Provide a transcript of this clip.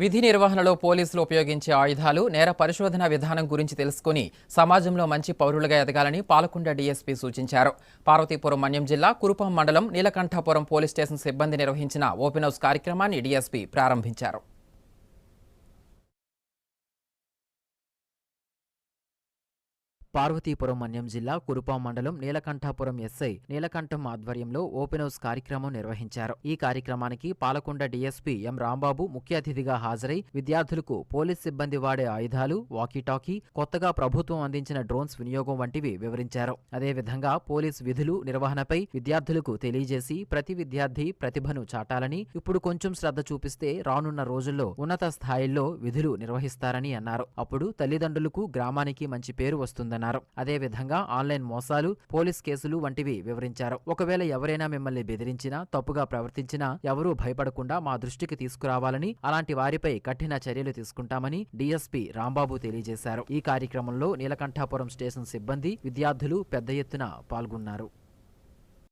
విధి నిర్వహణలో పోలీసులు ఉపయోగించే ఆయుధాలు, నేర పరిశోధన విధానం గురించి తెలుసుకుని సమాజంలో మంచి పౌరులుగా ఎదగాలని పాలకొండ డీఎస్పీ సూచించారు. పార్వతీపురం మన్యం జిల్లా కురుపాం మండలం నీలకంఠాపురం పోలీస్ స్టేషన్ సిబ్బంది నిర్వహించిన ఓపెన్ హౌస్ కార్యక్రమాన్ని డీఎస్పీ ప్రారంభించారు. పార్వతీపురం మన్యం జిల్లా కురుపాం మండలం నీలకంఠాపురం ఎస్ఐ నీలకంఠం ఆధ్వర్యంలో ఓపెన్ హౌస్ కార్యక్రమం నిర్వహించారు. ఈ కార్యక్రమానికి పాలకొండ డీఎస్పీ ఎం రాంబాబు ముఖ్య అతిథిగా హాజరై విద్యార్థులకు పోలీస్ సిబ్బంది వాడే ఆయుధాలు, వాకీటాకీ, కొత్తగా ప్రభుత్వం అందించిన డ్రోన్స్ వినియోగం వంటివి వివరించారు. అదేవిధంగా పోలీస్ విధులు నిర్వహణపై విద్యార్థులకు తెలియజేసి ప్రతి విద్యార్థి ప్రతిభను చాటాలని, ఇప్పుడు కొంచెం శ్రద్ధ చూపిస్తే రానున్న రోజుల్లో ఉన్నత స్థాయిల్లో విధులు నిర్వహిస్తారని అన్నారు. అప్పుడు తల్లిదండ్రులకు, గ్రామానికి మంచి పేరు వస్తుందన్నారు. అదేవిధంగా ఆన్లైన్ మోసాలు, పోలీస్ కేసులు వంటివి వివరించారు. ఒకవేళ ఎవరైనా మిమ్మల్ని బెదిరించినా, తప్పుగా ప్రవర్తించినా ఎవరూ భయపడకుండా మా దృష్టికి తీసుకురావాలని, అలాంటి వారిపై కఠిన చర్యలు తీసుకుంటామని డీఎస్పీ రాంబాబు తెలియజేశారు. ఈ కార్యక్రమంలో నీలకంఠాపురం స్టేషన్ సిబ్బంది, విద్యార్థులు పెద్ద ఎత్తున పాల్గొన్నారు.